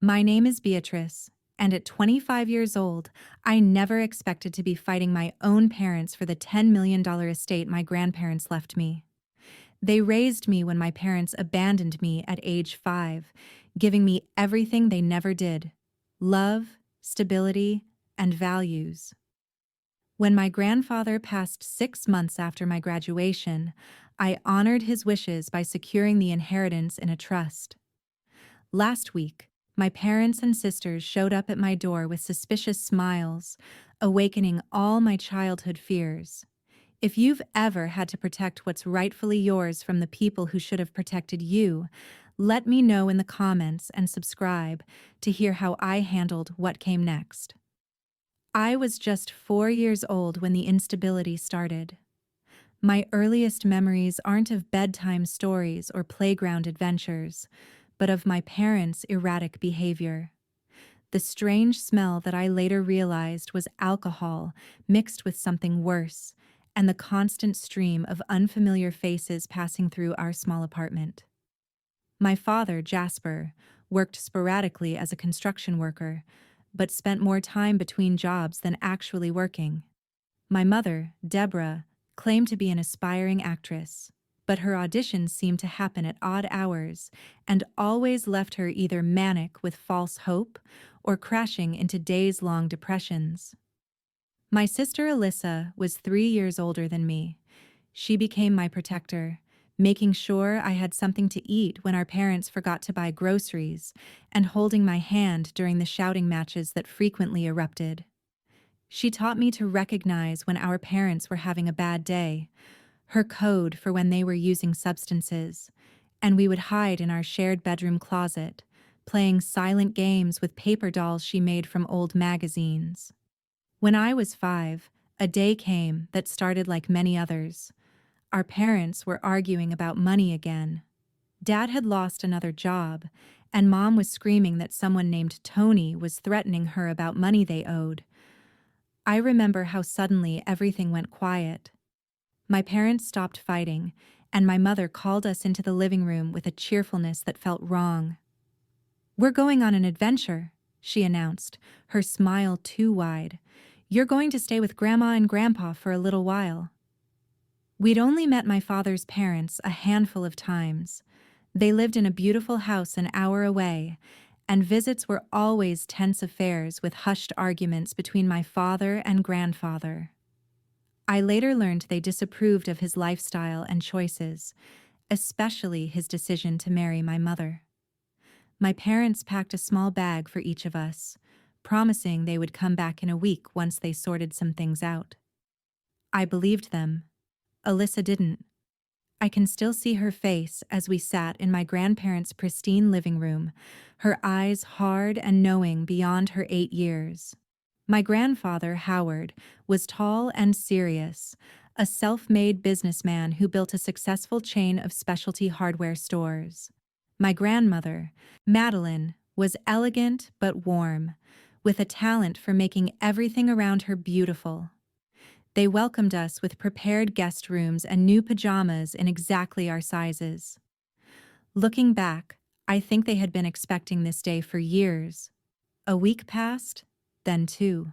My name is Beatrice, and at 25 years old, I never expected to be fighting my own parents for the $10 million estate my grandparents left me. They raised me when my parents abandoned me at age 5, giving me everything they never did: love, stability, and values. When my grandfather passed 6 months after my graduation, I honored his wishes by securing the inheritance in a trust. Last week, my parents and sisters showed up at my door with suspicious smiles, awakening all my childhood fears. If you've ever had to protect what's rightfully yours from the people who should have protected you, let me know in the comments and subscribe to hear how I handled what came next. I was just 4 years old when the instability started. My earliest memories aren't of bedtime stories or playground adventures, but of my parents' erratic behavior. The strange smell that I later realized was alcohol mixed with something worse, and the constant stream of unfamiliar faces passing through our small apartment. My father, Jasper, worked sporadically as a construction worker, but spent more time between jobs than actually working. My mother, Deborah, claimed to be an aspiring actress, but her auditions seemed to happen at odd hours and always left her either manic with false hope or crashing into days-long depressions. My sister Alyssa was 3 years older than me. She became my protector, making sure I had something to eat when our parents forgot to buy groceries, and holding my hand during the shouting matches that frequently erupted. She taught me to recognize when our parents were having a bad day, her code for when they were using substances, and we would hide in our shared bedroom closet, playing silent games with paper dolls she made from old magazines. When I was 5, a day came that started like many others. Our parents were arguing about money again. Dad had lost another job, and Mom was screaming that someone named Tony was threatening her about money they owed. I remember how suddenly everything went quiet. My parents stopped fighting, and my mother called us into the living room with a cheerfulness that felt wrong. "We're going on an adventure," she announced, her smile too wide. "You're going to stay with Grandma and Grandpa for a little while." We'd only met my father's parents a handful of times. They lived in a beautiful house an hour away, and visits were always tense affairs with hushed arguments between my father and grandfather. I later learned they disapproved of his lifestyle and choices, especially his decision to marry my mother. My parents packed a small bag for each of us, promising they would come back in a week once they sorted some things out. I believed them. Alyssa didn't. I can still see her face as we sat in my grandparents' pristine living room, her eyes hard and knowing beyond her 8 years. My grandfather, Howard, was tall and serious, a self-made businessman who built a successful chain of specialty hardware stores. My grandmother, Madeline, was elegant but warm, with a talent for making everything around her beautiful. They welcomed us with prepared guest rooms and new pajamas in exactly our sizes. Looking back, I think they had been expecting this day for years. A week passed, then 2.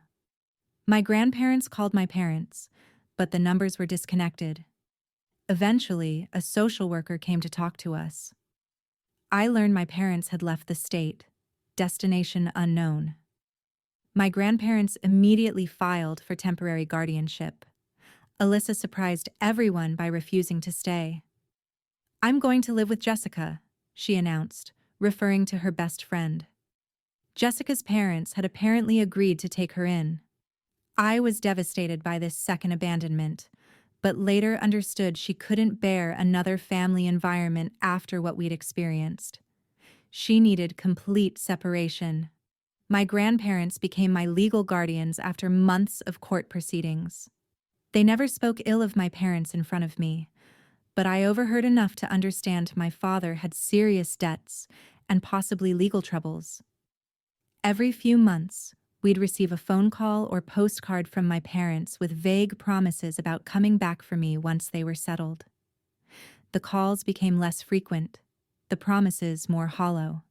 My grandparents called my parents, but the numbers were disconnected. Eventually, a social worker came to talk to us. I learned my parents had left the state, destination unknown. My grandparents immediately filed for temporary guardianship. Alyssa surprised everyone by refusing to stay. "I'm going to live with Jessica," she announced, referring to her best friend. Jessica's parents had apparently agreed to take her in. I was devastated by this second abandonment, but later understood she couldn't bear another family environment after what we'd experienced. She needed complete separation. My grandparents became my legal guardians after months of court proceedings. They never spoke ill of my parents in front of me, but I overheard enough to understand my father had serious debts and possibly legal troubles. Every few months, we'd receive a phone call or postcard from my parents with vague promises about coming back for me once they were settled. The calls became less frequent, the promises more hollow.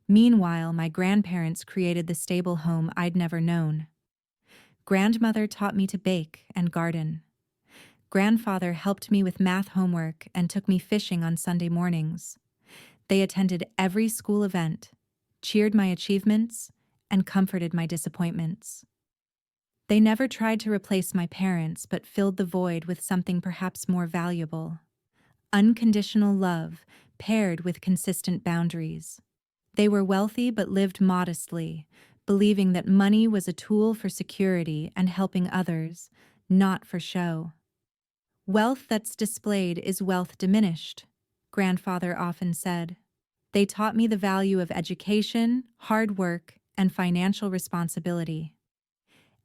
Meanwhile, my grandparents created the stable home I'd never known. Grandmother taught me to bake and garden. Grandfather helped me with math homework and took me fishing on Sunday mornings. They attended every school event, cheered my achievements, and comforted my disappointments. They never tried to replace my parents but filled the void with something perhaps more valuable: unconditional love paired with consistent boundaries. They were wealthy but lived modestly, believing that money was a tool for security and helping others, not for show. Wealth that's displayed is wealth diminished, grandfather often said. They taught me the value of education, hard work, and financial responsibility.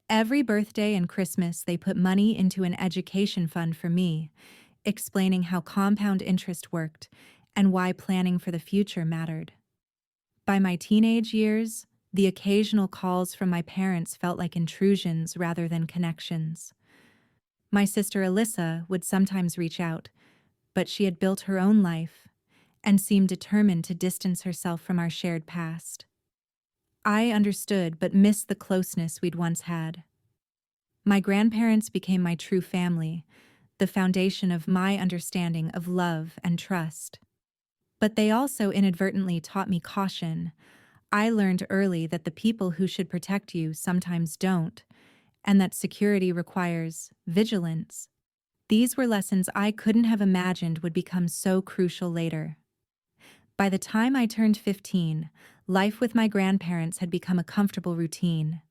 Every birthday and Christmas, they put money into an education fund for me, explaining how compound interest worked and why planning for the future mattered. By my teenage years, the occasional calls from my parents felt like intrusions rather than connections. My sister Alyssa would sometimes reach out, but she had built her own life and seemed determined to distance herself from our shared past. I understood but missed the closeness we'd once had. My grandparents became my true family, the foundation of my understanding of love and trust. But they also inadvertently taught me caution. I learned early that the people who should protect you sometimes don't, and that security requires vigilance. These were lessons I couldn't have imagined would become so crucial later. By the time I turned 15, life with my grandparents had become a comfortable routine.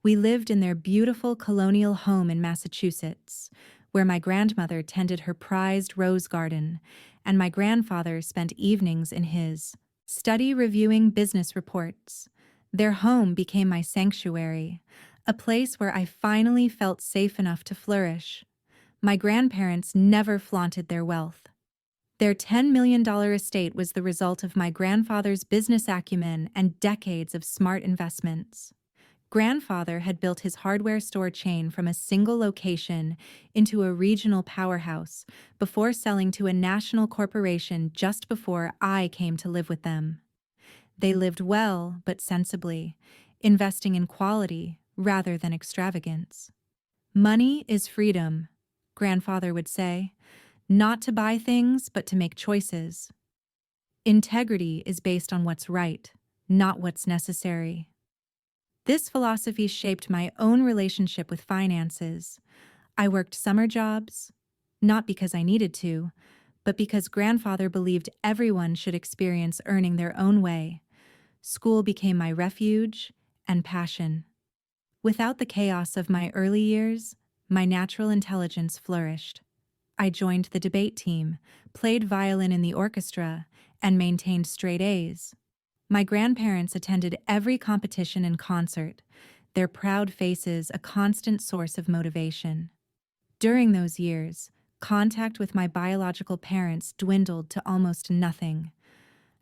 We lived in their beautiful colonial home in Massachusetts, where my grandmother tended her prized rose garden, and my grandfather spent evenings in his study reviewing business reports. Their home became my sanctuary, a place where I finally felt safe enough to flourish. My grandparents never flaunted their wealth. Their $10 million estate was the result of my grandfather's business acumen and decades of smart investments. Grandfather had built his hardware store chain from a single location into a regional powerhouse before selling to a national corporation just before I came to live with them. They lived well but sensibly, investing in quality rather than extravagance. Money is freedom, grandfather would say, not to buy things but to make choices. Integrity is based on what's right, not what's necessary. This philosophy shaped my own relationship with finances. I worked summer jobs, not because I needed to, but because grandfather believed everyone should experience earning their own way. School became my refuge and passion. Without the chaos of my early years, my natural intelligence flourished. I joined the debate team, played violin in the orchestra, and maintained straight A's. My grandparents attended every competition and concert, their proud faces a constant source of motivation. During those years, contact with my biological parents dwindled to almost nothing.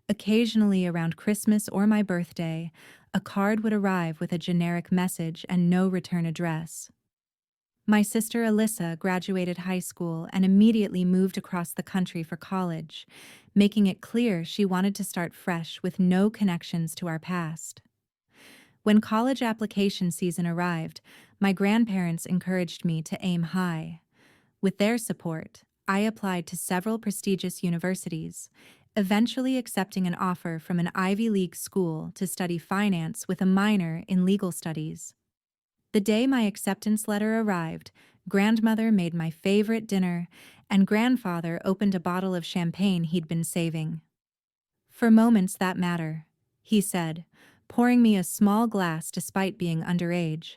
Occasionally around Christmas or my birthday, a card would arrive with a generic message and no return address. My sister Alyssa graduated high school and immediately moved across the country for college, making it clear she wanted to start fresh with no connections to our past. When college application season arrived, my grandparents encouraged me to aim high. With their support, I applied to several prestigious universities, eventually accepting an offer from an Ivy League school to study finance with a minor in legal studies. The day my acceptance letter arrived, grandmother made my favorite dinner, and grandfather opened a bottle of champagne he'd been saving. "For moments that matter," he said, pouring me a small glass despite being underage.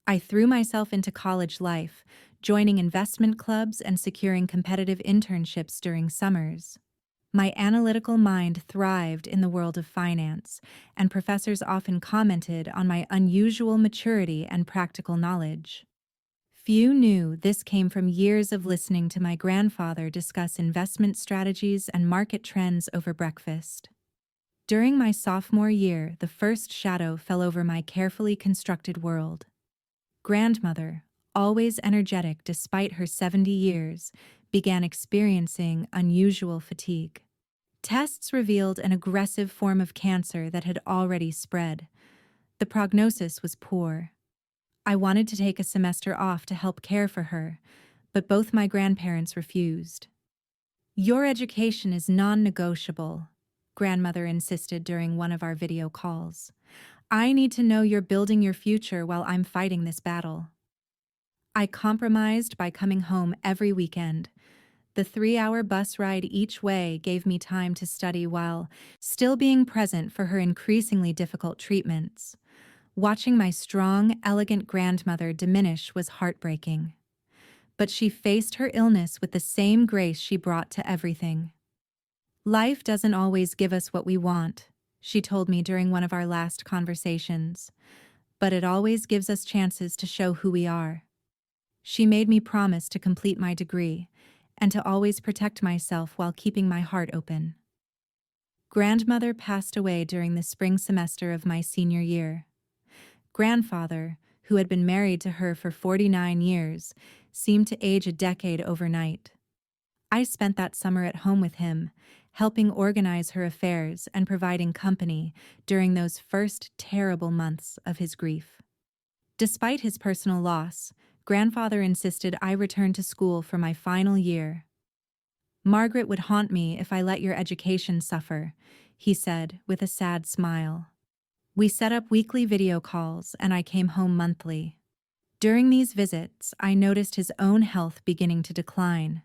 I threw myself into college life, joining investment clubs and securing competitive internships during summers. My analytical mind thrived in the world of finance, and professors often commented on my unusual maturity and practical knowledge. Few knew this came from years of listening to my grandfather discuss investment strategies and market trends over breakfast. During my sophomore year, the first shadow fell over my carefully constructed world. Grandmother, always energetic despite her 70 years, began experiencing unusual fatigue. Tests revealed an aggressive form of cancer that had already spread. The prognosis was poor. I wanted to take a semester off to help care for her, but both my grandparents refused. "Your education is non-negotiable," grandmother insisted during one of our video calls. "I need to know you're building your future while I'm fighting this battle." I compromised by coming home every weekend. The 3-hour bus ride each way gave me time to study while still being present for her increasingly difficult treatments. Watching my strong, elegant grandmother diminish was heartbreaking. But she faced her illness with the same grace she brought to everything. "Life doesn't always give us what we want," she told me during one of our last conversations, "but it always gives us chances to show who we are." She made me promise to complete my degree and to always protect myself while keeping my heart open. Grandmother passed away during the spring semester of my senior year. Grandfather, who had been married to her for 49 years, seemed to age a decade overnight. I spent that summer at home with him, helping organize her affairs and providing company during those first terrible months of his grief. Despite his personal loss, grandfather insisted I return to school for my final year. "Margaret would haunt me if I let your education suffer," he said with a sad smile. We set up weekly video calls and I came home monthly. During these visits, I noticed his own health beginning to decline.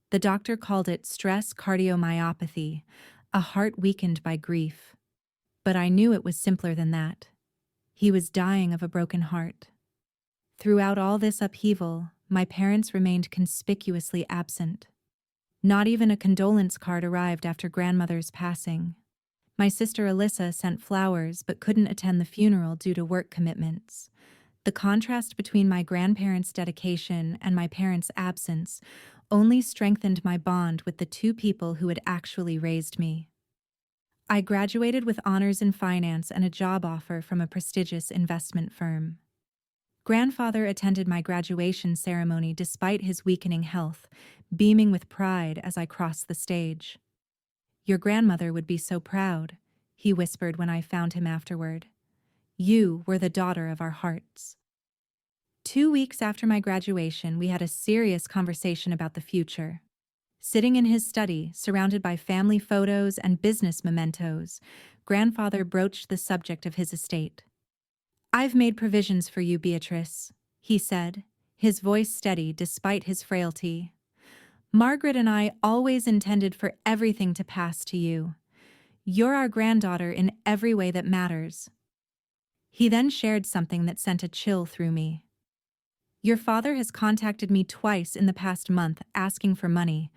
The doctor called it stress cardiomyopathy, a heart weakened by grief. But I knew it was simpler than that. He was dying of a broken heart. Throughout all this upheaval, my parents remained conspicuously absent. Not even a condolence card arrived after grandmother's passing. My sister Alyssa sent flowers but couldn't attend the funeral due to work commitments. The contrast between my grandparents' dedication and my parents' absence only strengthened my bond with the two people who had actually raised me. I graduated with honors in finance and a job offer from a prestigious investment firm. Grandfather attended my graduation ceremony despite his weakening health, beaming with pride as I crossed the stage. "Your grandmother would be so proud," he whispered when I found him afterward. "You were the daughter of our hearts." 2 weeks after my graduation, we had a serious conversation about the future. Sitting in his study, surrounded by family photos and business mementos, grandfather broached the subject of his estate. "I've made provisions for you, Beatrice," he said, his voice steady despite his frailty. "Margaret and I always intended for everything to pass to you. You're our granddaughter in every way that matters." He then shared something that sent a chill through me. "Your father has contacted me twice in the past month asking for money,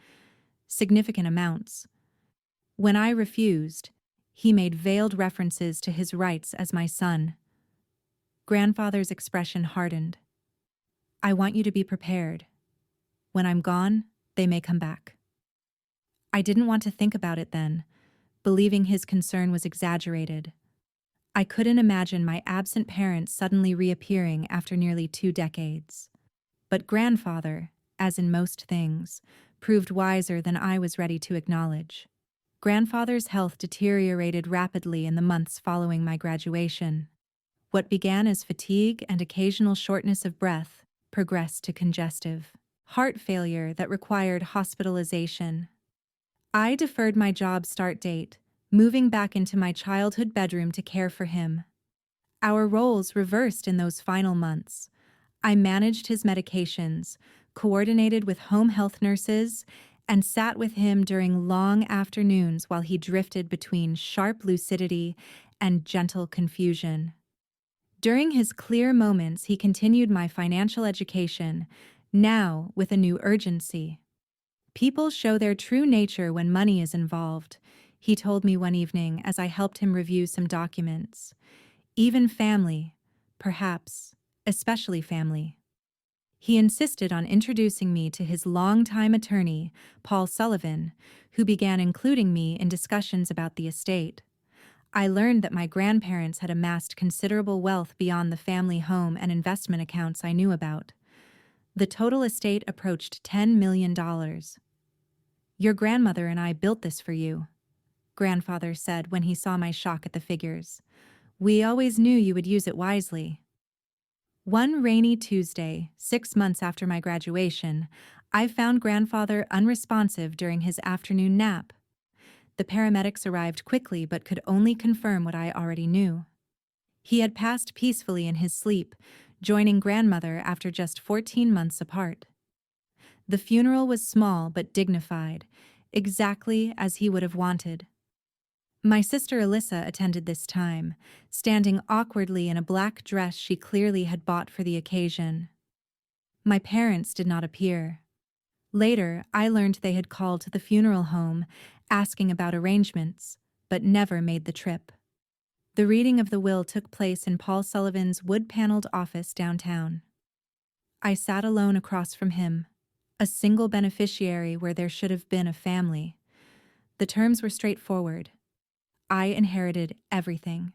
significant amounts. When I refused, he made veiled references to his rights as my son." Grandfather's expression hardened. "I want you to be prepared. When I'm gone, they may come back." I didn't want to think about it then, believing his concern was exaggerated. I couldn't imagine my absent parents suddenly reappearing after nearly 2 decades. But grandfather, as in most things, proved wiser than I was ready to acknowledge. Grandfather's health deteriorated rapidly in the months following my graduation. What began as fatigue and occasional shortness of breath progressed to congestive heart failure that required hospitalization. I deferred my job start date, moving back into my childhood bedroom to care for him. Our roles reversed in those final months. I managed his medications, coordinated with home health nurses, and sat with him during long afternoons while he drifted between sharp lucidity and gentle confusion. During his clear moments, he continued my financial education, now with a new urgency. "People show their true nature when money is involved," he told me one evening as I helped him review some documents. "Even family, perhaps, especially family." He insisted on introducing me to his longtime attorney, Paul Sullivan, who began including me in discussions about the estate. I learned that my grandparents had amassed considerable wealth beyond the family home and investment accounts I knew about. The total estate approached $10 million. "Your grandmother and I built this for you," grandfather said when he saw my shock at the figures. "We always knew you would use it wisely." One rainy Tuesday, 6 months after my graduation, I found grandfather unresponsive during his afternoon nap. The paramedics arrived quickly but could only confirm what I already knew. He had passed peacefully in his sleep, joining grandmother after just 14 months apart. The funeral was small but dignified, exactly as he would have wanted. My sister Alyssa attended this time, standing awkwardly in a black dress she clearly had bought for the occasion. My parents did not appear. Later, I learned they had called to the funeral home, asking about arrangements, but never made the trip. The reading of the will took place in Paul Sullivan's wood-paneled office downtown. I sat alone across from him, a single beneficiary where there should have been a family. The terms were straightforward. I inherited everything: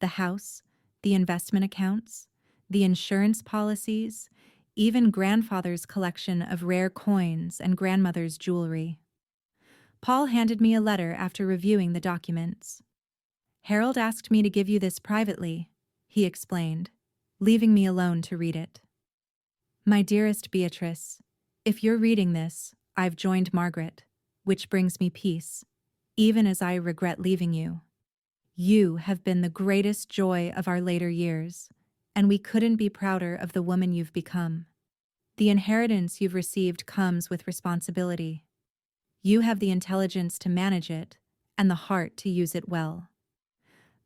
the house, the investment accounts, the insurance policies, even grandfather's collection of rare coins and grandmother's jewelry. Paul handed me a letter after reviewing the documents. "Harold asked me to give you this privately," he explained, leaving me alone to read it. "My dearest Beatrice, if you're reading this, I've joined Margaret, which brings me peace, even as I regret leaving you. You have been the greatest joy of our later years, and we couldn't be prouder of the woman you've become. The inheritance you've received comes with responsibility. You have the intelligence to manage it and the heart to use it well.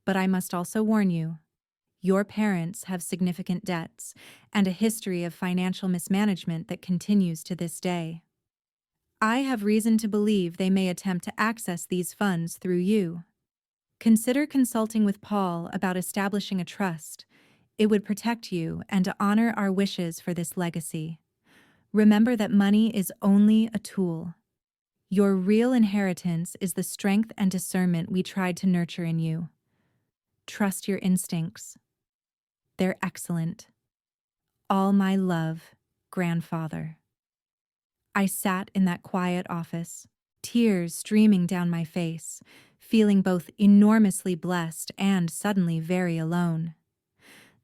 But I must also warn you, your parents have significant debts and a history of financial mismanagement that continues to this day. I have reason to believe they may attempt to access these funds through you. Consider consulting with Paul about establishing a trust. It would protect you and honor our wishes for this legacy. Remember that money is only a tool. Your real inheritance is the strength and discernment we tried to nurture in you. Trust your instincts. They're excellent. All my love, grandfather." I sat in that quiet office, tears streaming down my face, feeling both enormously blessed and suddenly very alone.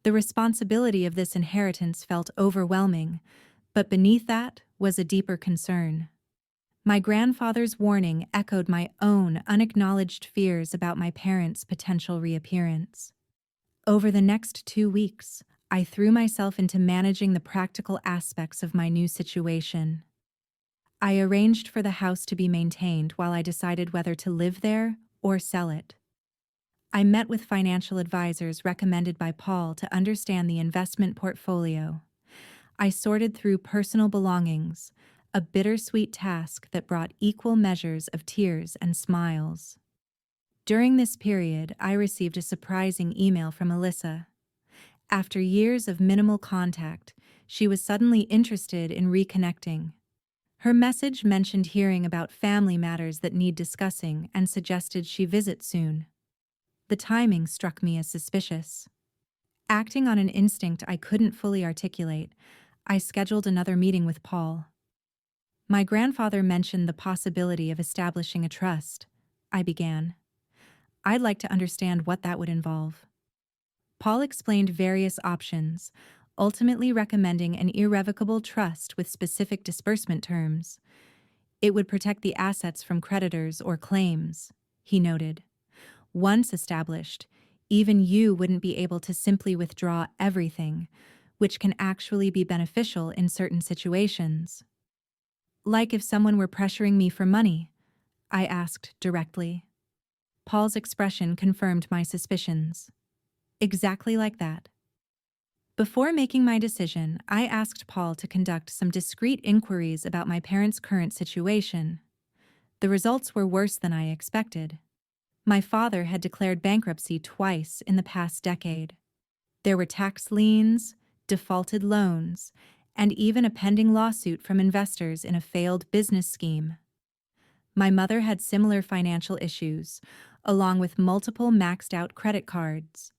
The responsibility of this inheritance felt overwhelming, but beneath that was a deeper concern. My grandfather's warning echoed my own unacknowledged fears about my parents' potential reappearance. Over the next 2 weeks, I threw myself into managing the practical aspects of my new situation. I arranged for the house to be maintained while I decided whether to live there or sell it. I met with financial advisors recommended by Paul to understand the investment portfolio. I sorted through personal belongings, a bittersweet task that brought equal measures of tears and smiles. During this period, I received a surprising email from Alyssa. After years of minimal contact, she was suddenly interested in reconnecting. Her message mentioned hearing about family matters that need discussing and suggested she visit soon. The timing struck me as suspicious. Acting on an instinct I couldn't fully articulate, I scheduled another meeting with Paul. "My grandfather mentioned the possibility of establishing a trust," I began. "I'd like to understand what that would involve." Paul explained various options, ultimately recommending an irrevocable trust with specific disbursement terms. It would protect the assets from creditors or claims, he noted. Once established, even you wouldn't be able to simply withdraw everything, which can actually be beneficial in certain situations. "Like if someone were pressuring me for money?" I asked directly. Paul's expression confirmed my suspicions. "Exactly like that." Before making my decision, I asked Paul to conduct some discreet inquiries about my parents' current situation. The results were worse than I expected. My father had declared bankruptcy twice in the past decade. There were tax liens, defaulted loans, and even a pending lawsuit from investors in a failed business scheme. My mother had similar financial issues, along with multiple maxed-out credit cards.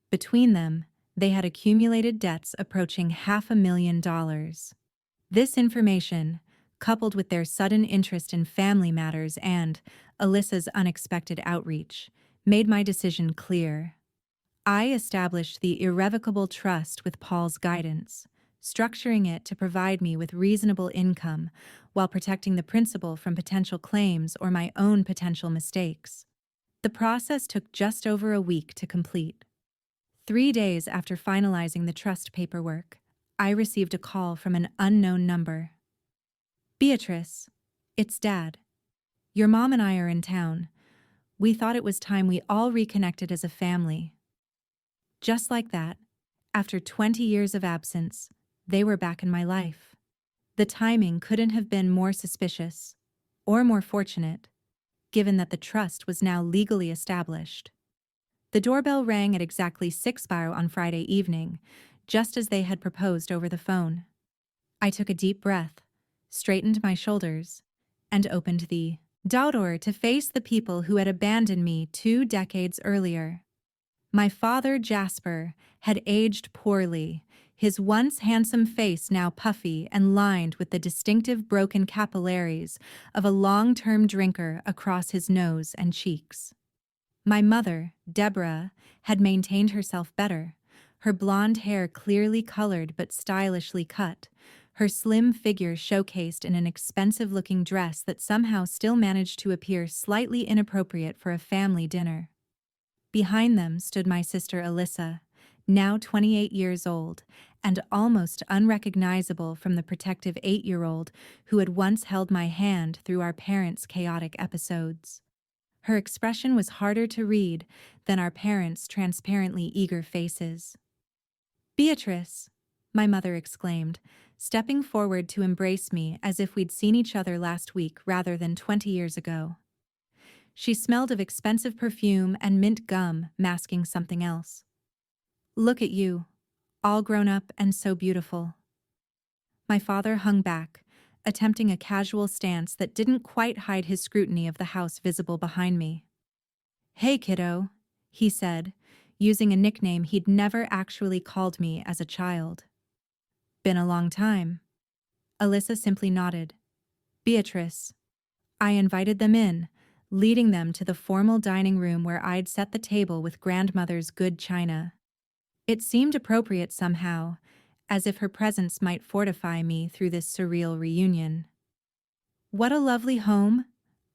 Between them, they had accumulated debts approaching $500,000. This information, coupled with their sudden interest in family matters and Alyssa's unexpected outreach, made my decision clear. I established the irrevocable trust with Paul's guidance, structuring it to provide me with reasonable income while protecting the principal from potential claims or my own potential mistakes. The process took just over a week to complete. 3 days after finalizing the trust paperwork, I received a call from an unknown number. "Beatrice, it's Dad. Your mom and I are in town. We thought it was time we all reconnected as a family." Just like that, after 20 years of absence, they were back in my life. The timing couldn't have been more suspicious, or more fortunate, given that the trust was now legally established. The doorbell rang at exactly 6 on Friday evening, just as they had proposed over the phone. I took a deep breath, straightened my shoulders, and opened the door to face the people who had abandoned me 2 decades earlier. My father, Jasper, had aged poorly, his once handsome face now puffy and lined with the distinctive broken capillaries of a long-term drinker across his nose and cheeks. My mother, Deborah, had maintained herself better, her blonde hair clearly colored but stylishly cut, her slim figure showcased in an expensive-looking dress that somehow still managed to appear slightly inappropriate for a family dinner. Behind them stood my sister Alyssa, now 28 years old, and almost unrecognizable from the protective 8-year-old who had once held my hand through our parents' chaotic episodes. Her expression was harder to read than our parents' transparently eager faces. "Beatrice," my mother exclaimed, stepping forward to embrace me as if we'd seen each other last week rather than 20 years ago. She smelled of expensive perfume and mint gum, masking something else. "Look at you, all grown up and so beautiful." My father hung back, attempting a casual stance that didn't quite hide his scrutiny of the house visible behind me. "Hey, kiddo," he said, using a nickname he'd never actually called me as a child. "Been a long time." Alyssa simply nodded. "Beatrice." I invited them in, leading them to the formal dining room where I'd set the table with grandmother's good china. It seemed appropriate somehow, as if her presence might fortify me through this surreal reunion. "What a lovely home,"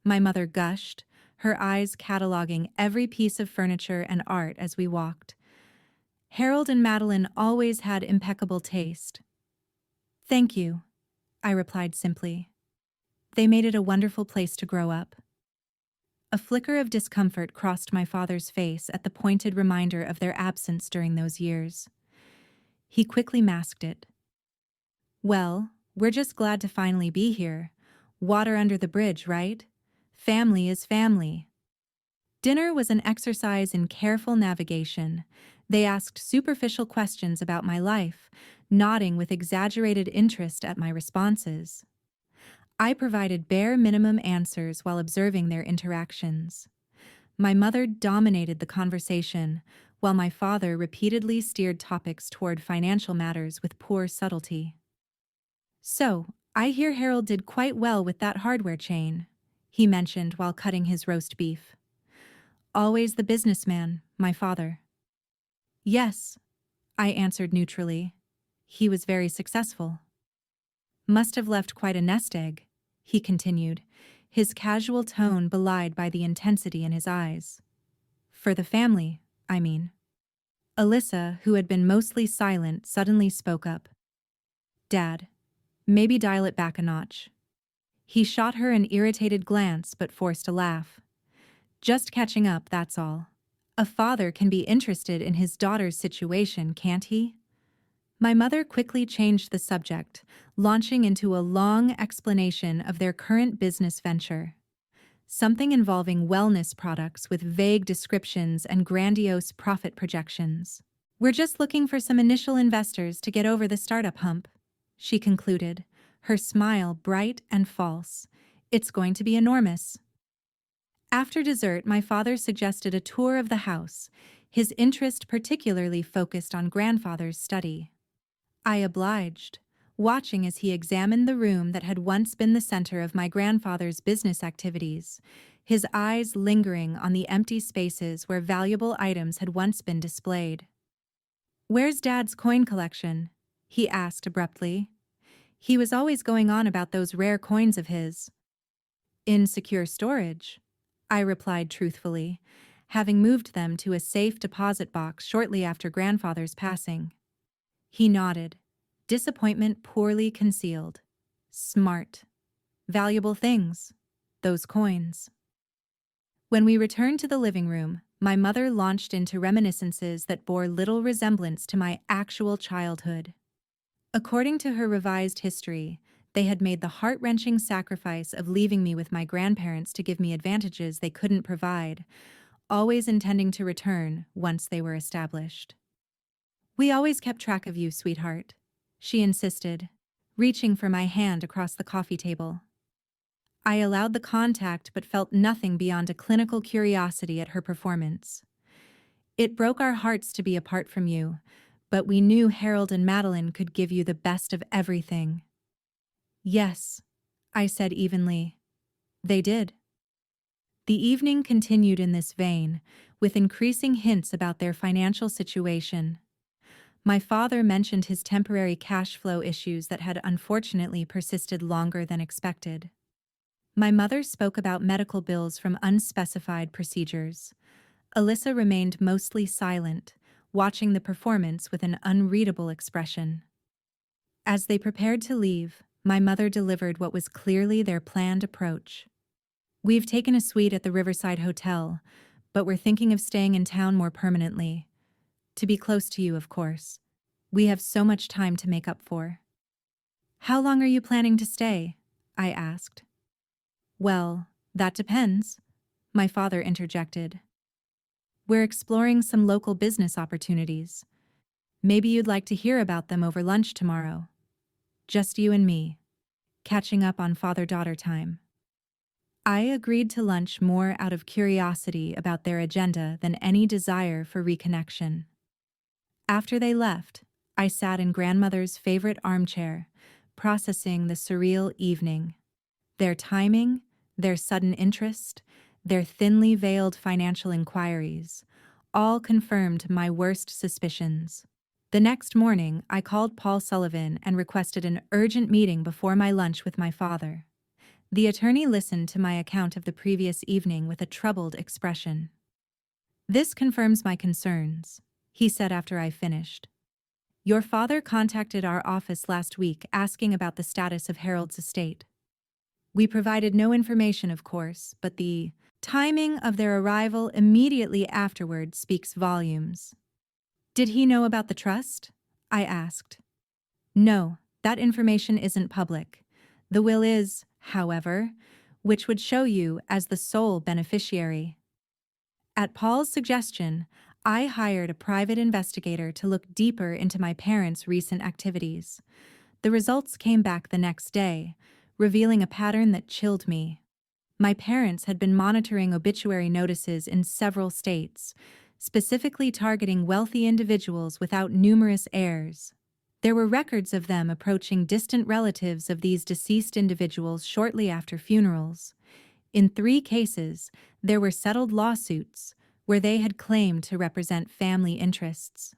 my mother gushed, her eyes cataloging every piece of furniture and art as we walked. "Harold and Madeline always had impeccable taste." "Thank you," I replied simply. "They made it a wonderful place to grow up." A flicker of discomfort crossed my father's face at the pointed reminder of their absence during those years. He quickly masked it. "Well, we're just glad to finally be here. Water under the bridge, right? Family is family." Dinner was an exercise in careful navigation. They asked superficial questions about my life, nodding with exaggerated interest at my responses. I provided bare minimum answers while observing their interactions. My mother dominated the conversation, while my father repeatedly steered topics toward financial matters with poor subtlety. "So, I hear Harold did quite well with that hardware chain," he mentioned while cutting his roast beef. "Always the businessman, my father." "Yes," I answered neutrally. "He was very successful." "Must have left quite a nest egg," he continued, his casual tone belied by the intensity in his eyes. "For the family, I mean." Alyssa, who had been mostly silent, suddenly spoke up. "Dad, maybe dial it back a notch." He shot her an irritated glance but forced a laugh. "Just catching up, that's all. A father can be interested in his daughter's situation, can't he?" My mother quickly changed the subject, launching into a long explanation of their current business venture. Something involving wellness products with vague descriptions and grandiose profit projections. "We're just looking for some initial investors to get over the startup hump," she concluded, her smile bright and false. "It's going to be enormous." After dessert, my father suggested a tour of the house, his interest particularly focused on grandfather's study. I obliged, watching as he examined the room that had once been the center of my grandfather's business activities, his eyes lingering on the empty spaces where valuable items had once been displayed. "Where's Dad's coin collection?" he asked abruptly. He was always going on about those rare coins of his. "In secure storage," I replied truthfully, having moved them to a safe deposit box shortly after grandfather's passing. He nodded, disappointment poorly concealed. "Smart. Valuable things. Those coins." When we returned to the living room, my mother launched into reminiscences that bore little resemblance to my actual childhood. According to her revised history, they had made the heart-wrenching sacrifice of leaving me with my grandparents to give me advantages they couldn't provide, always intending to return once they were established. "We always kept track of you, sweetheart," she insisted, reaching for my hand across the coffee table. I allowed the contact but felt nothing beyond a clinical curiosity at her performance. "It broke our hearts to be apart from you, but we knew Harold and Madeline could give you the best of everything." "Yes," I said evenly. "They did." The evening continued in this vein, with increasing hints about their financial situation. My father mentioned his temporary cash flow issues that had unfortunately persisted longer than expected. My mother spoke about medical bills from unspecified procedures. Alyssa remained mostly silent, watching the performance with an unreadable expression. As they prepared to leave, my mother delivered what was clearly their planned approach. "We've taken a suite at the Riverside Hotel, but we're thinking of staying in town more permanently. To be close to you, of course. We have so much time to make up for." "How long are you planning to stay?" I asked. "Well, that depends," my father interjected. "We're exploring some local business opportunities. Maybe you'd like to hear about them over lunch tomorrow. Just you and me, catching up on father-daughter time." I agreed to lunch more out of curiosity about their agenda than any desire for reconnection. After they left, I sat in grandmother's favorite armchair, processing the surreal evening. Their timing, their sudden interest, their thinly veiled financial inquiries, all confirmed my worst suspicions. The next morning, I called Paul Sullivan and requested an urgent meeting before my lunch with my father. The attorney listened to my account of the previous evening with a troubled expression. "This confirms my concerns," he said after I finished. "Your father contacted our office last week asking about the status of Harold's estate. We provided no information, of course, but the timing of their arrival immediately afterward speaks volumes." "Did he know about the trust?" I asked. "No, that information isn't public. The will is, however, which would show you as the sole beneficiary." At Paul's suggestion, I hired a private investigator to look deeper into my parents' recent activities. The results came back the next day, revealing a pattern that chilled me. My parents had been monitoring obituary notices in several states, specifically targeting wealthy individuals without numerous heirs. There were records of them approaching distant relatives of these deceased individuals shortly after funerals. In 3 cases, there were settled lawsuits where they had claimed to represent family interests.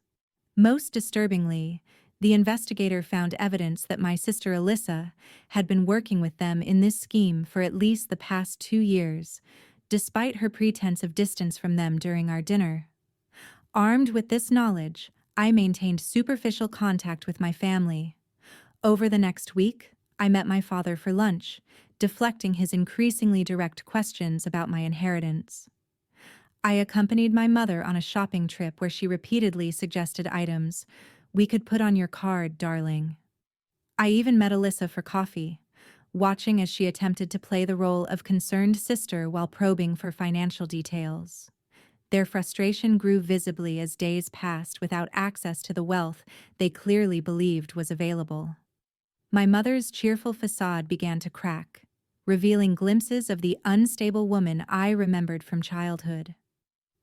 Most disturbingly, the investigator found evidence that my sister Alyssa had been working with them in this scheme for at least the past 2 years, despite her pretense of distance from them during our dinner. Armed with this knowledge, I maintained superficial contact with my family. Over the next week, I met my father for lunch, deflecting his increasingly direct questions about my inheritance. I accompanied my mother on a shopping trip where she repeatedly suggested items. "We could put on your card, darling." I even met Alyssa for coffee, watching as she attempted to play the role of concerned sister while probing for financial details. Their frustration grew visibly as days passed without access to the wealth they clearly believed was available. My mother's cheerful facade began to crack, revealing glimpses of the unstable woman I remembered from childhood.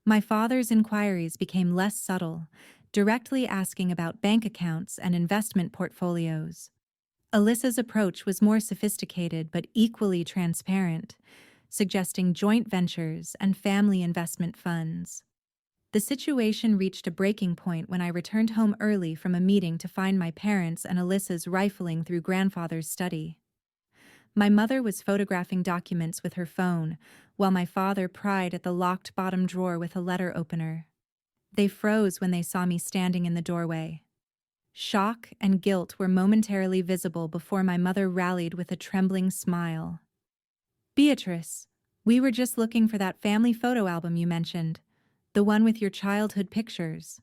My father's inquiries became less subtle, directly asking about bank accounts and investment portfolios. Alyssa's approach was more sophisticated but equally transparent, suggesting joint ventures and family investment funds. The situation reached a breaking point when I returned home early from a meeting to find my parents and Alyssa's rifling through grandfather's study. My mother was photographing documents with her phone, while my father pried at the locked bottom drawer with a letter opener. They froze when they saw me standing in the doorway. Shock and guilt were momentarily visible before my mother rallied with a trembling smile. "Beatrice, we were just looking for that family photo album you mentioned, the one with your childhood pictures."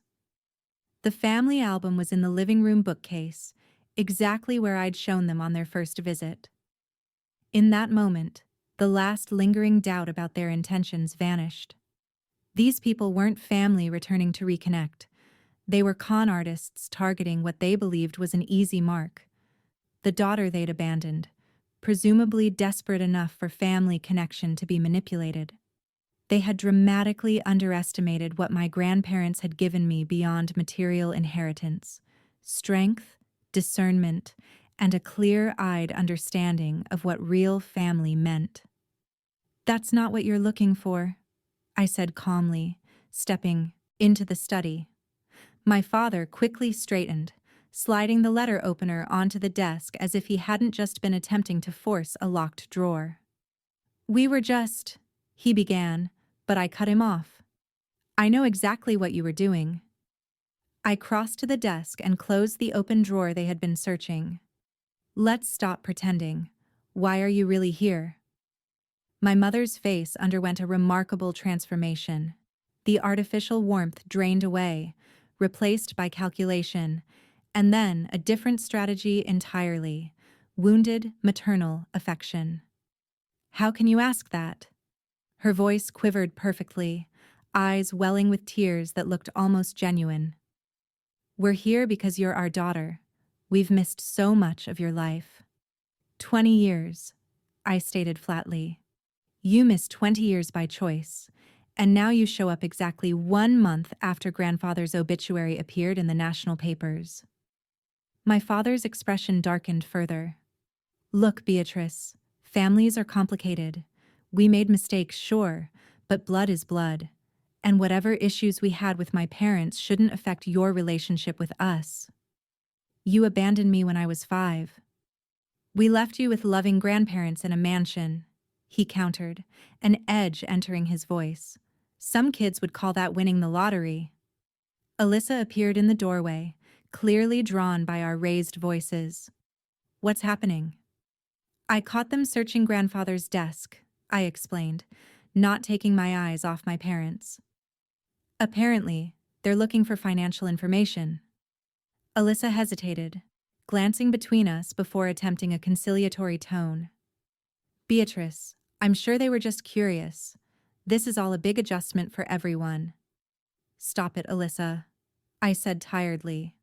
The family album was in the living room bookcase, exactly where I'd shown them on their first visit. In that moment, the last lingering doubt about their intentions vanished. These people weren't family returning to reconnect. They were con artists targeting what they believed was an easy mark: the daughter they'd abandoned, presumably desperate enough for family connection to be manipulated. They had dramatically underestimated what my grandparents had given me beyond material inheritance: strength, discernment, and a clear-eyed understanding of what real family meant. "That's not what you're looking for," I said calmly, stepping into the study. My father quickly straightened, sliding the letter opener onto the desk as if he hadn't just been attempting to force a locked drawer. "We were just," he began, but I cut him off. "I know exactly what you were doing." I crossed to the desk and closed the open drawer they had been searching. "Let's stop pretending. Why are you really here?" My mother's face underwent a remarkable transformation. The artificial warmth drained away, replaced by calculation, and then a different strategy entirely: wounded maternal affection. "How can you ask that?" Her voice quivered perfectly, eyes welling with tears that looked almost genuine. "We're here because you're our daughter. We've missed so much of your life." 20 years, I stated flatly. "You missed 20 years by choice, and now you show up exactly 1 month after grandfather's obituary appeared in the national papers." My father's expression darkened further. "Look, Beatrice, families are complicated. We made mistakes, sure, but blood is blood. And whatever issues we had with my parents shouldn't affect your relationship with us. You abandoned me when I was 5. We left you with loving grandparents in a mansion," he countered, an edge entering his voice. "Some kids would call that winning the lottery." Alyssa appeared in the doorway, clearly drawn by our raised voices. "What's happening?" "I caught them searching grandfather's desk," I explained, not taking my eyes off my parents. "Apparently, they're looking for financial information." Alyssa hesitated, glancing between us before attempting a conciliatory tone. "Beatrice, I'm sure they were just curious. This is all a big adjustment for everyone." "Stop it, Alyssa," I said tiredly.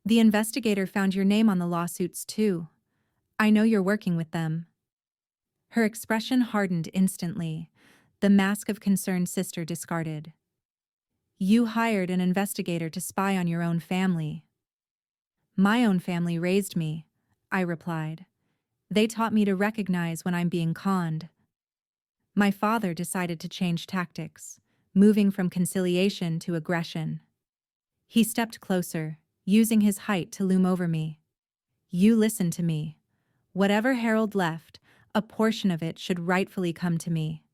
"The investigator found your name on the lawsuits too. I know you're working with them." Her expression hardened instantly, the mask of concerned sister discarded. "You hired an investigator to spy on your own family." "My own family raised me," I replied. "They taught me to recognize when I'm being conned." My father decided to change tactics, moving from conciliation to aggression. He stepped closer, using his height to loom over me. "You listen to me. Whatever Harold left, a portion of it should rightfully come to me.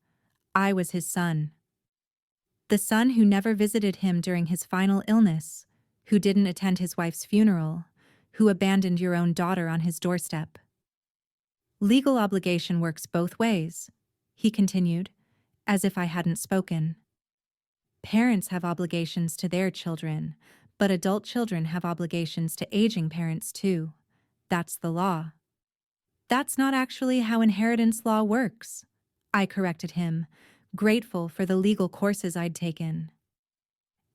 I was his son. The son who never visited him during his final illness, who didn't attend his wife's funeral, who abandoned your own daughter on his doorstep." "Legal obligation works both ways," he continued, as if I hadn't spoken. "Parents have obligations to their children, but adult children have obligations to aging parents too. That's the law." "That's not actually how inheritance law works," I corrected him, grateful for the legal courses I'd taken.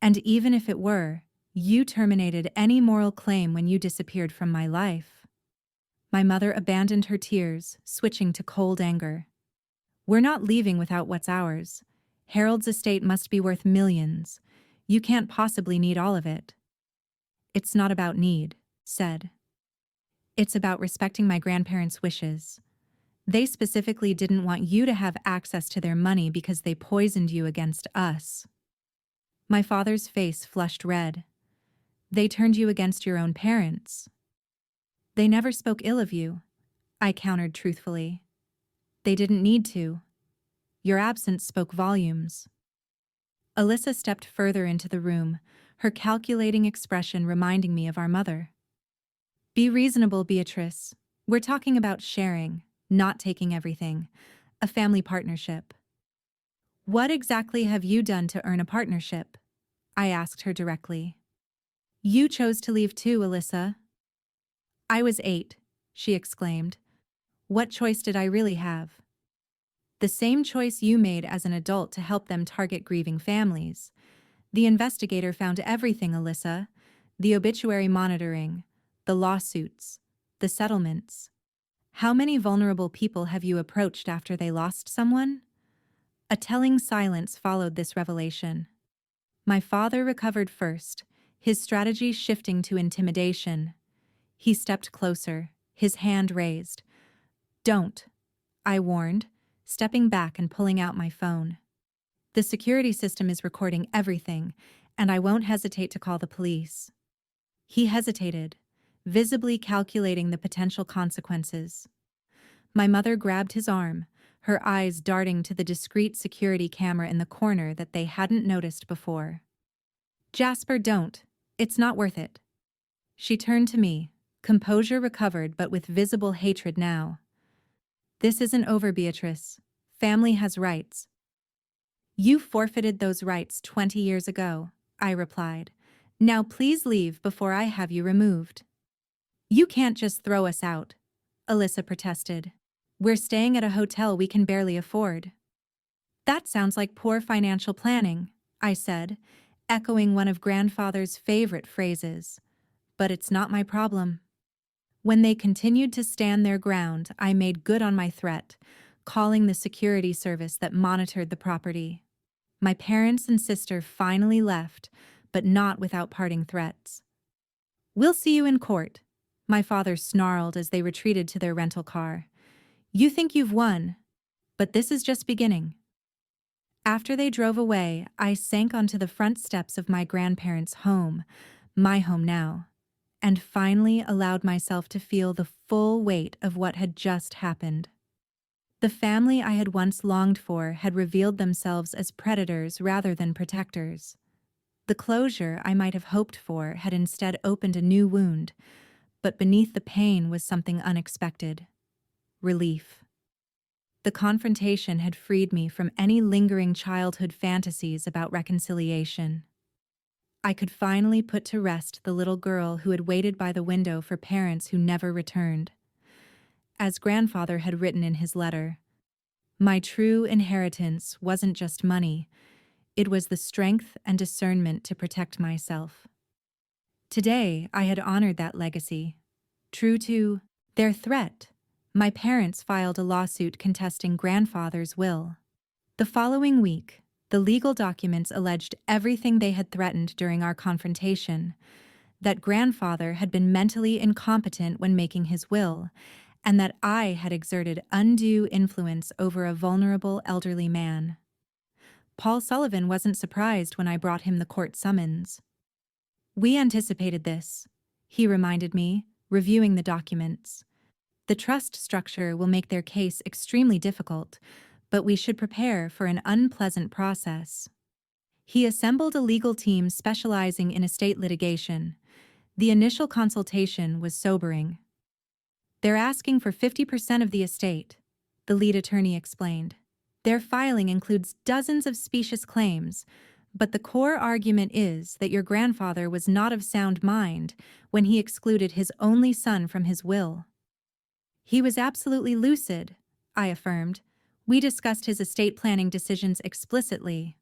"And even if it were, you terminated any moral claim when you disappeared from my life." My mother abandoned her tears, switching to cold anger. "We're not leaving without what's ours. Harold's estate must be worth millions. You can't possibly need all of it." "It's not about need," said. It's about respecting my grandparents' wishes. They specifically didn't want you to have access to their money because they poisoned you against us. My father's face flushed red. They turned you against your own parents. They never spoke ill of you, I countered truthfully. They didn't need to. Your absence spoke volumes. Alyssa stepped further into the room, her calculating expression reminding me of our mother. Be reasonable, Beatrice. We're talking about sharing, not taking everything. A family partnership. What exactly have you done to earn a partnership? I asked her directly. You chose to leave too, Alyssa. I was 8, she exclaimed. What choice did I really have? The same choice you made as an adult to help them target grieving families. The investigator found everything, Alyssa. The obituary monitoring, the lawsuits, the settlements. How many vulnerable people have you approached after they lost someone? A telling silence followed this revelation. My father recovered first, his strategy shifting to intimidation. He stepped closer, his hand raised. Don't, I warned, stepping back and pulling out my phone. The security system is recording everything, and I won't hesitate to call the police. He hesitated, visibly calculating the potential consequences. My mother grabbed his arm, her eyes darting to the discreet security camera in the corner that they hadn't noticed before. Jasper, don't. It's not worth it. She turned to me, composure recovered but with visible hatred now. This isn't over, Beatrice. Family has rights. You forfeited those rights 20 years ago, I replied. Now please leave before I have you removed. You can't just throw us out, Alyssa protested. We're staying at a hotel we can barely afford. That sounds like poor financial planning, I said, echoing one of grandfather's favorite phrases. But it's not my problem. When they continued to stand their ground, I made good on my threat, calling the security service that monitored the property. My parents and sister finally left, but not without parting threats. We'll see you in court, my father snarled as they retreated to their rental car. You think you've won, but this is just beginning. After they drove away, I sank onto the front steps of my grandparents' home, my home now, and finally allowed myself to feel the full weight of what had just happened. The family I had once longed for had revealed themselves as predators rather than protectors. The closure I might have hoped for had instead opened a new wound, but beneath the pain was something unexpected. Relief. The confrontation had freed me from any lingering childhood fantasies about reconciliation. I could finally put to rest the little girl who had waited by the window for parents who never returned. As grandfather had written in his letter, my true inheritance wasn't just money, it was the strength and discernment to protect myself. Today, I had honored that legacy. True to their threat, my parents filed a lawsuit contesting grandfather's will. The following week, the legal documents alleged everything they had threatened during our confrontation, that grandfather had been mentally incompetent when making his will, and that I had exerted undue influence over a vulnerable elderly man. Paul Sullivan wasn't surprised when I brought him the court summons. We anticipated this, he reminded me, reviewing the documents. The trust structure will make their case extremely difficult, but we should prepare for an unpleasant process. He assembled a legal team specializing in estate litigation. The initial consultation was sobering. They're asking for 50% of the estate, the lead attorney explained. Their filing includes dozens of specious claims, but the core argument is that your grandfather was not of sound mind when he excluded his only son from his will. He was absolutely lucid, I affirmed. We discussed his estate planning decisions explicitly.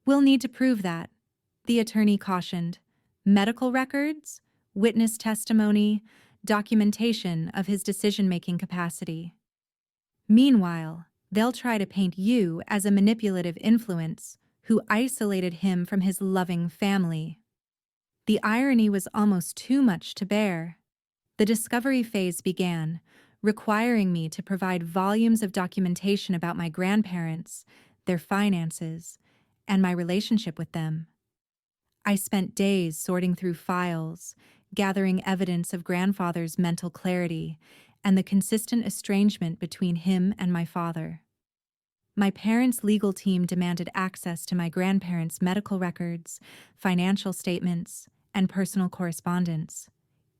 We'll need to prove that, the attorney cautioned. Medical records, witness testimony, documentation of his decision-making capacity. Meanwhile, they'll try to paint you as a manipulative influence who isolated him from his loving family. The irony was almost too much to bear. The discovery phase began, requiring me to provide volumes of documentation about my grandparents, their finances, and my relationship with them. I spent days sorting through files, gathering evidence of grandfather's mental clarity and the consistent estrangement between him and my father. My parents' legal team demanded access to my grandparents' medical records, financial statements, and personal correspondence.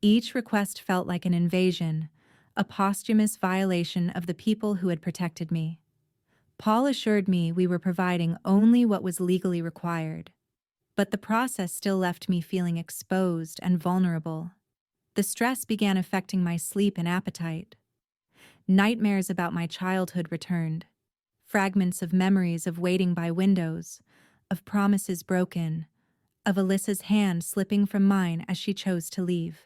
Each request felt like an invasion, a posthumous violation of the people who had protected me. Paul assured me we were providing only what was legally required. But the process still left me feeling exposed and vulnerable. The stress began affecting my sleep and appetite. Nightmares about my childhood returned. Fragments of memories of waiting by windows, of promises broken, of Alyssa's hand slipping from mine as she chose to leave.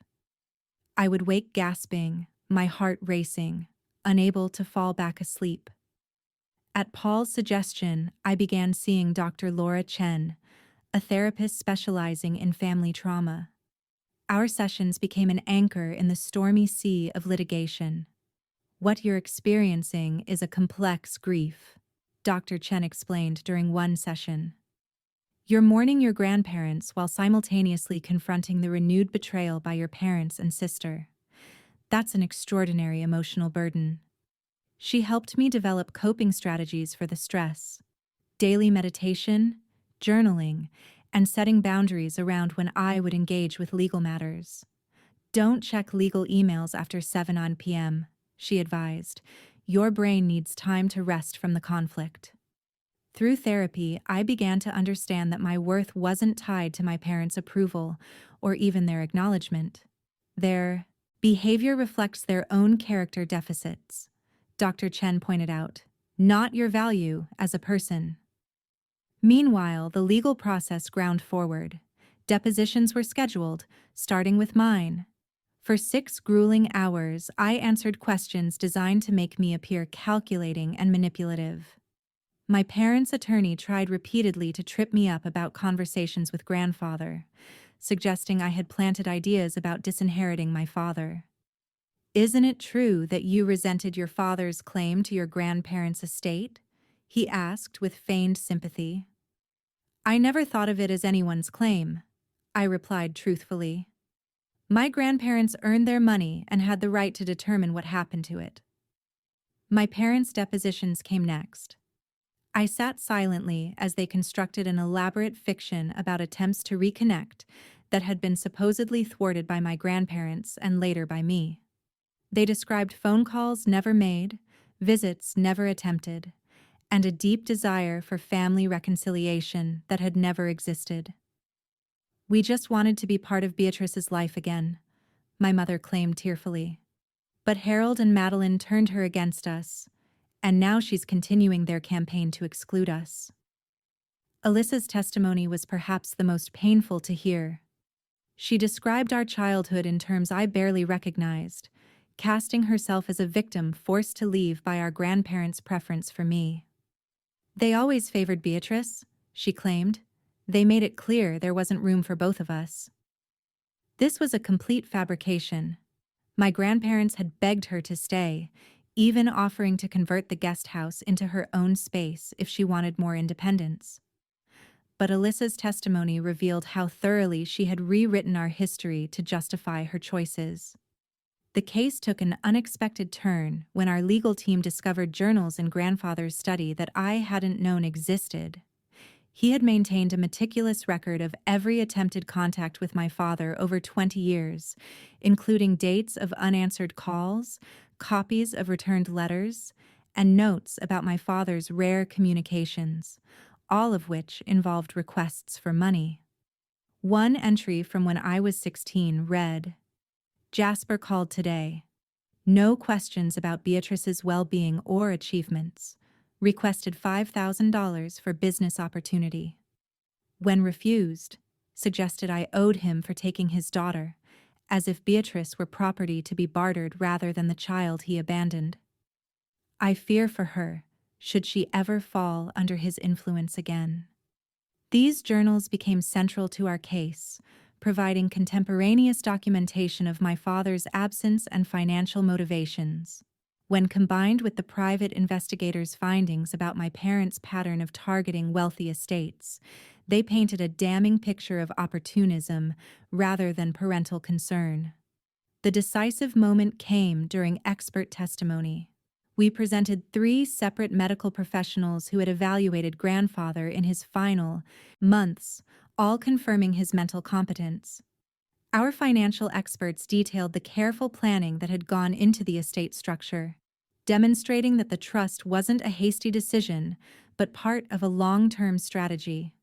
I would wake gasping, my heart racing, unable to fall back asleep. At Paul's suggestion, I began seeing Dr. Laura Chen, a therapist specializing in family trauma. Our sessions became an anchor in the stormy sea of litigation. What you're experiencing is a complex grief, Dr. Chen explained during one session. You're mourning your grandparents while simultaneously confronting the renewed betrayal by your parents and sister. That's an extraordinary emotional burden. She helped me develop coping strategies for the stress: daily meditation, journaling, and setting boundaries around when I would engage with legal matters. Don't check legal emails after 7 p.m., she advised. Your brain needs time to rest from the conflict. Through therapy, I began to understand that my worth wasn't tied to my parents' approval or even their acknowledgement. Their behavior reflects their own character deficits, Dr. Chen pointed out, not your value as a person. Meanwhile, the legal process ground forward. Depositions were scheduled, starting with mine. For 6 grueling hours, I answered questions designed to make me appear calculating and manipulative. My parents' attorney tried repeatedly to trip me up about conversations with grandfather, suggesting I had planted ideas about disinheriting my father. Isn't it true that you resented your father's claim to your grandparents' estate? He asked with feigned sympathy. I never thought of it as anyone's claim, I replied truthfully. My grandparents earned their money and had the right to determine what happened to it. My parents' depositions came next. I sat silently as they constructed an elaborate fiction about attempts to reconnect that had been supposedly thwarted by my grandparents and later by me. They described phone calls never made, visits never attempted, and a deep desire for family reconciliation that had never existed. We just wanted to be part of Beatrice's life again, my mother claimed tearfully. But Harold and Madeline turned her against us, and now she's continuing their campaign to exclude us. Alyssa's testimony was perhaps the most painful to hear. She described our childhood in terms I barely recognized, casting herself as a victim forced to leave by our grandparents' preference for me. They always favored Beatrice, she claimed. They made it clear there wasn't room for both of us. This was a complete fabrication. My grandparents had begged her to stay, even offering to convert the guest house into her own space if she wanted more independence. But Alyssa's testimony revealed how thoroughly she had rewritten our history to justify her choices. The case took an unexpected turn when our legal team discovered journals in grandfather's study that I hadn't known existed. He had maintained a meticulous record of every attempted contact with my father over 20 years, including dates of unanswered calls, copies of returned letters, and notes about my father's rare communications, all of which involved requests for money. One entry from when I was 16 read, Jasper called today. No questions about Beatrice's well-being or achievements. Requested $5,000 for business opportunity. When refused, suggested I owed him for taking his daughter, as if Beatrice were property to be bartered rather than the child he abandoned. I fear for her, should she ever fall under his influence again. These journals became central to our case, providing contemporaneous documentation of my father's absence and financial motivations. When combined with the private investigator's findings about my parents' pattern of targeting wealthy estates, they painted a damning picture of opportunism rather than parental concern. The decisive moment came during expert testimony. We presented 3 separate medical professionals who had evaluated grandfather in his final months, all confirming his mental competence. Our financial experts detailed the careful planning that had gone into the estate structure, demonstrating that the trust wasn't a hasty decision, but part of a long-term strategy.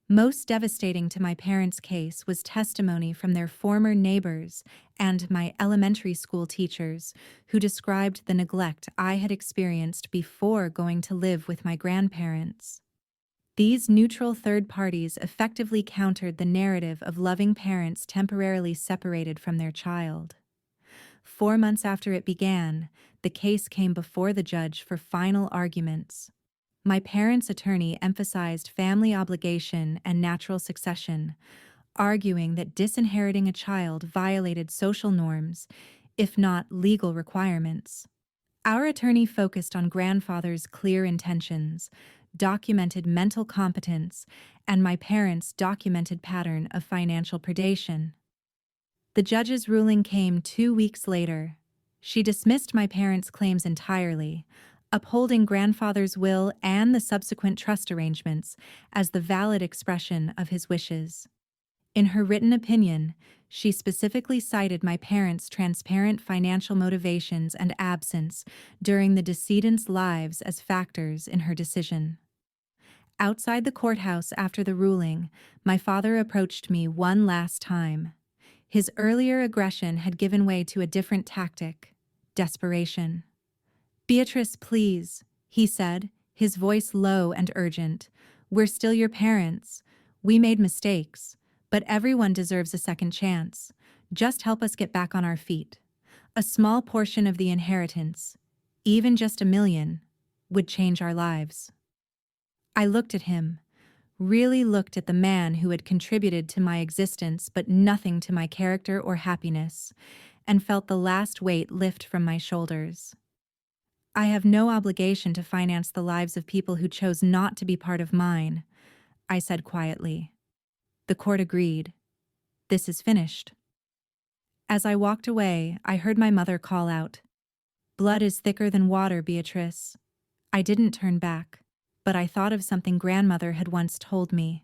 Most devastating to my parents' case was testimony from their former neighbors and my elementary school teachers, who described the neglect I had experienced before going to live with my grandparents. These neutral third parties effectively countered the narrative of loving parents temporarily separated from their child. 4 months after it began, the case came before the judge for final arguments. My parents' attorney emphasized family obligation and natural succession, arguing that disinheriting a child violated social norms, if not legal requirements. Our attorney focused on grandfather's clear intentions, documented mental competence, and my parents' documented pattern of financial predation. The judge's ruling came 2 weeks later. She dismissed my parents' claims entirely, upholding grandfather's will and the subsequent trust arrangements as the valid expression of his wishes. In her written opinion, she specifically cited my parents' transparent financial motivations and absence during the decedent's lives as factors in her decision. Outside the courthouse after the ruling, my father approached me one last time. His earlier aggression had given way to a different tactic: desperation. "Beatrice, please," he said, his voice low and urgent. "We're still your parents. We made mistakes, but everyone deserves a second chance. Just help us get back on our feet. A small portion of the inheritance, even just $1 million, would change our lives." I looked at him, really looked at the man who had contributed to my existence but nothing to my character or happiness, and felt the last weight lift from my shoulders. "I have no obligation to finance the lives of people who chose not to be part of mine," I said quietly. The court agreed. "This is finished." As I walked away, I heard my mother call out, "Blood is thicker than water, Beatrice." I didn't turn back, but I thought of something grandmother had once told me.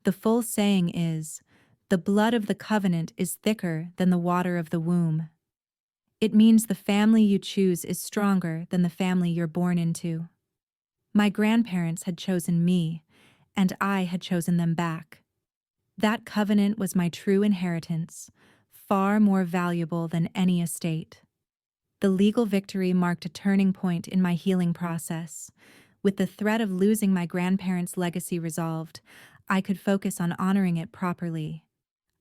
The full saying is, "The blood of the covenant is thicker than the water of the womb." It means the family you choose is stronger than the family you're born into. My grandparents had chosen me, and I had chosen them back. That covenant was my true inheritance, far more valuable than any estate. The legal victory marked a turning point in my healing process. With the threat of losing my grandparents' legacy resolved, I could focus on honoring it properly.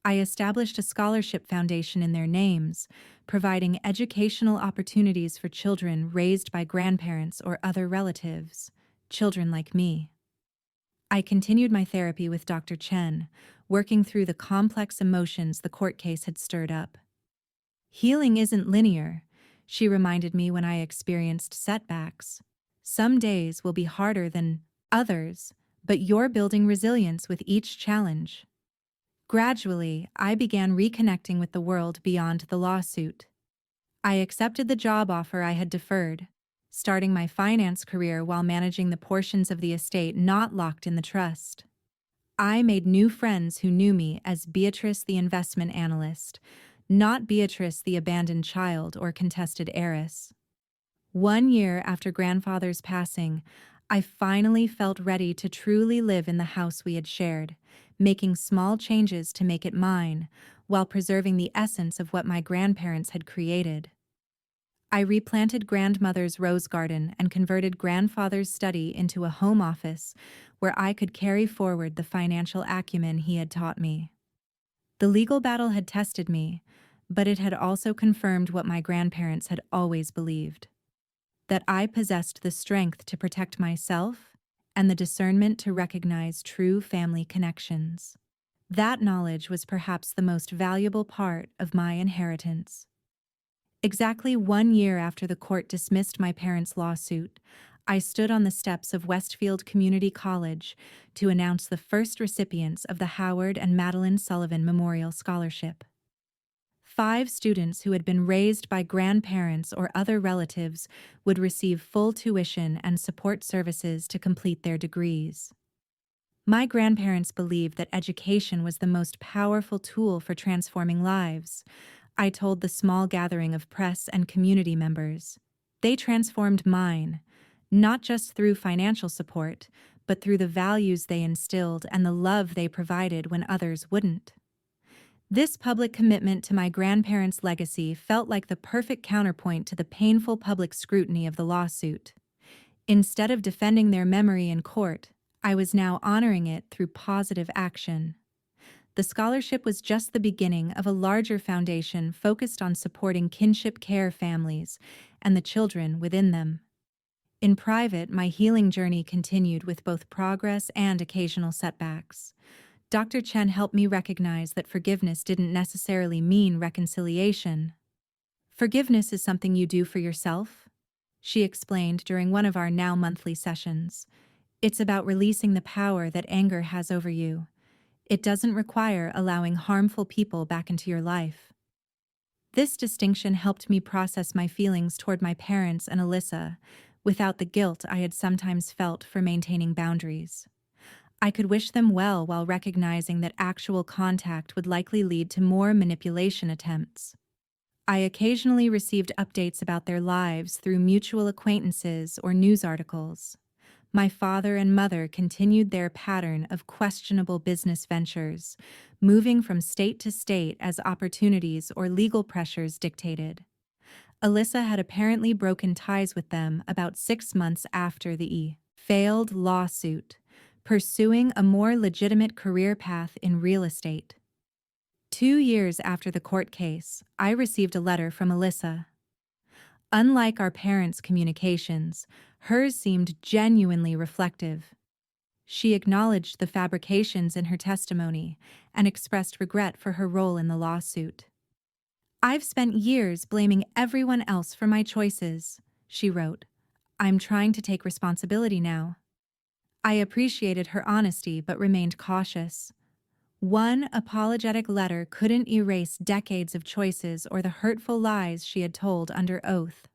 I established a scholarship foundation in their names, providing educational opportunities for children raised by grandparents or other relatives, children like me. I continued my therapy with Dr. Chen, working through the complex emotions the court case had stirred up. "Healing isn't linear," she reminded me when I experienced setbacks. "Some days will be harder than others, but you're building resilience with each challenge." Gradually, I began reconnecting with the world beyond the lawsuit. I accepted the job offer I had deferred, starting my finance career while managing the portions of the estate not locked in the trust. I made new friends who knew me as Beatrice the investment analyst, not Beatrice the abandoned child or contested heiress. 1 year after grandfather's passing, I finally felt ready to truly live in the house we had shared, making small changes to make it mine, while preserving the essence of what my grandparents had created. I replanted grandmother's rose garden and converted grandfather's study into a home office where I could carry forward the financial acumen he had taught me. The legal battle had tested me, but it had also confirmed what my grandparents had always believed: that I possessed the strength to protect myself and the discernment to recognize true family connections. That knowledge was perhaps the most valuable part of my inheritance. Exactly 1 year after the court dismissed my parents' lawsuit, I stood on the steps of Westfield Community College to announce the first recipients of the Howard and Madeline Sullivan Memorial Scholarship. 5 students who had been raised by grandparents or other relatives would receive full tuition and support services to complete their degrees. My grandparents believed that education was the most powerful tool for transforming lives. I told the small gathering of press and community members. They transformed mine, not just through financial support, but through the values they instilled and the love they provided when others wouldn't. This public commitment to my grandparents' legacy felt like the perfect counterpoint to the painful public scrutiny of the lawsuit. Instead of defending their memory in court, I was now honoring it through positive action. The scholarship was just the beginning of a larger foundation focused on supporting kinship care families and the children within them. In private, my healing journey continued with both progress and occasional setbacks. Dr. Chen helped me recognize that forgiveness didn't necessarily mean reconciliation. Forgiveness is something you do for yourself, she explained during one of our now monthly sessions. It's about releasing the power that anger has over you. It doesn't require allowing harmful people back into your life. This distinction helped me process my feelings toward my parents and Alyssa without the guilt I had sometimes felt for maintaining boundaries. I could wish them well while recognizing that actual contact would likely lead to more manipulation attempts. I occasionally received updates about their lives through mutual acquaintances or news articles. My father and mother continued their pattern of questionable business ventures, moving from state to state as opportunities or legal pressures dictated. Alyssa had apparently broken ties with them about 6 months after the failed lawsuit, pursuing a more legitimate career path in real estate. 2 years after the court case, I received a letter from Alyssa. Unlike our parents' communications, hers seemed genuinely reflective. She acknowledged the fabrications in her testimony and expressed regret for her role in the lawsuit. "I've spent years blaming everyone else for my choices," she wrote. "I'm trying to take responsibility now." I appreciated her honesty but remained cautious. One apologetic letter couldn't erase decades of choices or the hurtful lies she had told under oath.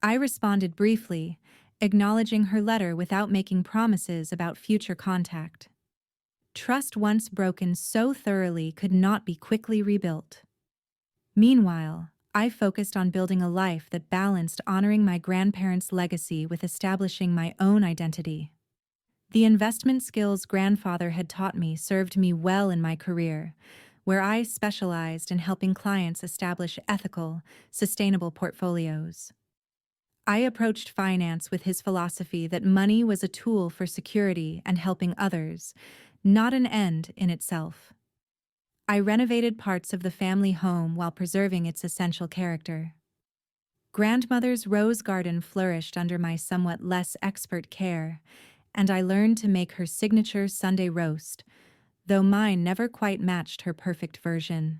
I responded briefly, acknowledging her letter without making promises about future contact. Trust once broken so thoroughly could not be quickly rebuilt. Meanwhile, I focused on building a life that balanced honoring my grandparents' legacy with establishing my own identity. The investment skills grandfather had taught me served me well in my career, where I specialized in helping clients establish ethical, sustainable portfolios. I approached finance with his philosophy that money was a tool for security and helping others, not an end in itself. I renovated parts of the family home while preserving its essential character. Grandmother's rose garden flourished under my somewhat less expert care, and I learned to make her signature Sunday roast, though mine never quite matched her perfect version.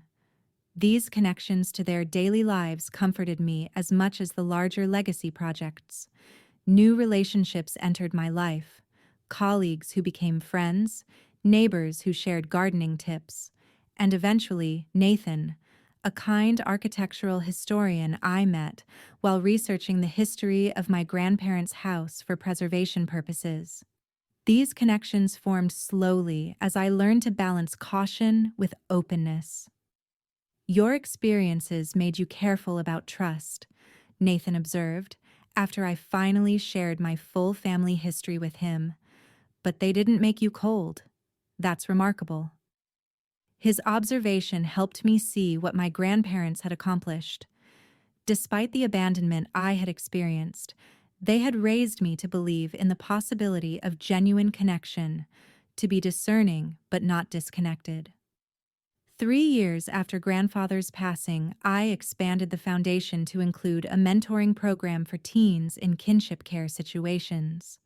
These connections to their daily lives comforted me as much as the larger legacy projects. New relationships entered my life, colleagues who became friends, neighbors who shared gardening tips, and eventually Nathan, a kind architectural historian I met while researching the history of my grandparents' house for preservation purposes. These connections formed slowly as I learned to balance caution with openness. "Your experiences made you careful about trust," Nathan observed, after I finally shared my full family history with him. "But they didn't make you cold. That's remarkable." His observation helped me see what my grandparents had accomplished. Despite the abandonment I had experienced, they had raised me to believe in the possibility of genuine connection, to be discerning but not disconnected. 3 years after grandfather's passing, I expanded the foundation to include a mentoring program for teens in kinship care situations.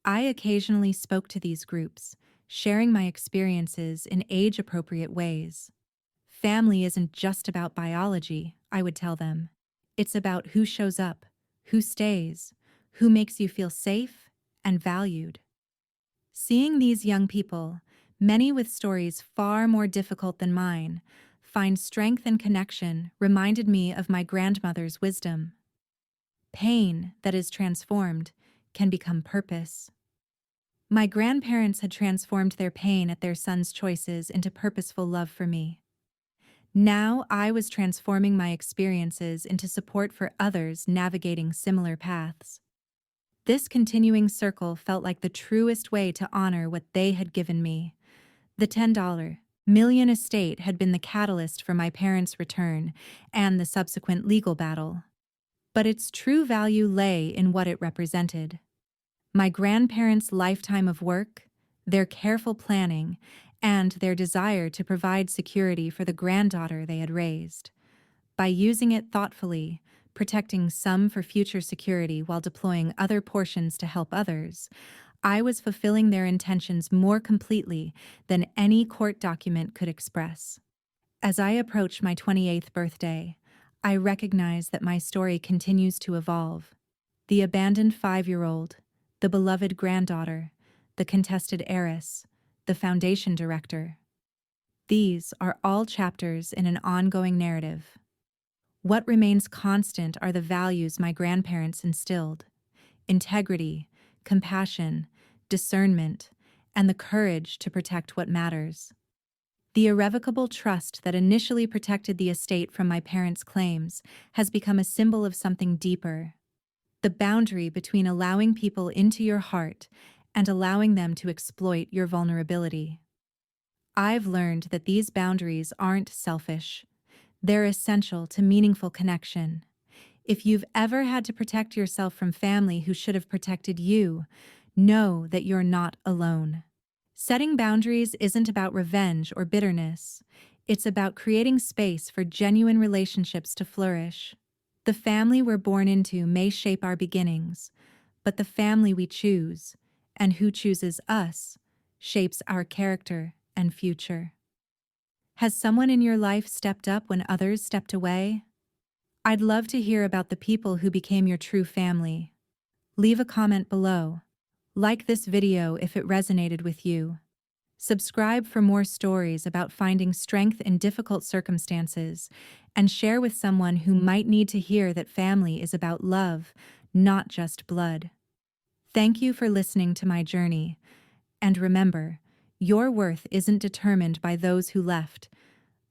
I occasionally spoke to these groups, sharing my experiences in age-appropriate ways. Family isn't just about biology, I would tell them. It's about who shows up, who stays, who makes you feel safe and valued. Seeing these young people, many with stories far more difficult than mine, find strength and connection reminded me of my grandmother's wisdom. Pain that is transformed can become purpose. My grandparents had transformed their pain at their son's choices into purposeful love for me. Now I was transforming my experiences into support for others navigating similar paths. This continuing circle felt like the truest way to honor what they had given me. The $10 million estate had been the catalyst for my parents' return and the subsequent legal battle. But its true value lay in what it represented. My grandparents' lifetime of work, their careful planning, and their desire to provide security for the granddaughter they had raised. By using it thoughtfully, protecting some for future security while deploying other portions to help others, I was fulfilling their intentions more completely than any court document could express. As I approach my 28th birthday, I recognize that my story continues to evolve. The abandoned 5-year-old, the beloved granddaughter, the contested heiress, the foundation director. These are all chapters in an ongoing narrative. What remains constant are the values my grandparents instilled: integrity, compassion, discernment, and the courage to protect what matters. The irrevocable trust that initially protected the estate from my parents' claims has become a symbol of something deeper: the boundary between allowing people into your heart and allowing them to exploit your vulnerability. I've learned that these boundaries aren't selfish. They're essential to meaningful connection. If you've ever had to protect yourself from family who should have protected you, know that you're not alone. Setting boundaries isn't about revenge or bitterness. It's about creating space for genuine relationships to flourish. The family we're born into may shape our beginnings, but the family we choose, and who chooses us, shapes our character and future. Has someone in your life stepped up when others stepped away? I'd love to hear about the people who became your true family. Leave a comment below. Like this video if it resonated with you. Subscribe for more stories about finding strength in difficult circumstances, and share with someone who might need to hear that family is about love, not just blood. Thank you for listening to my journey, and remember, your worth isn't determined by those who left,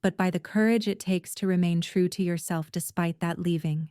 but by the courage it takes to remain true to yourself despite that leaving.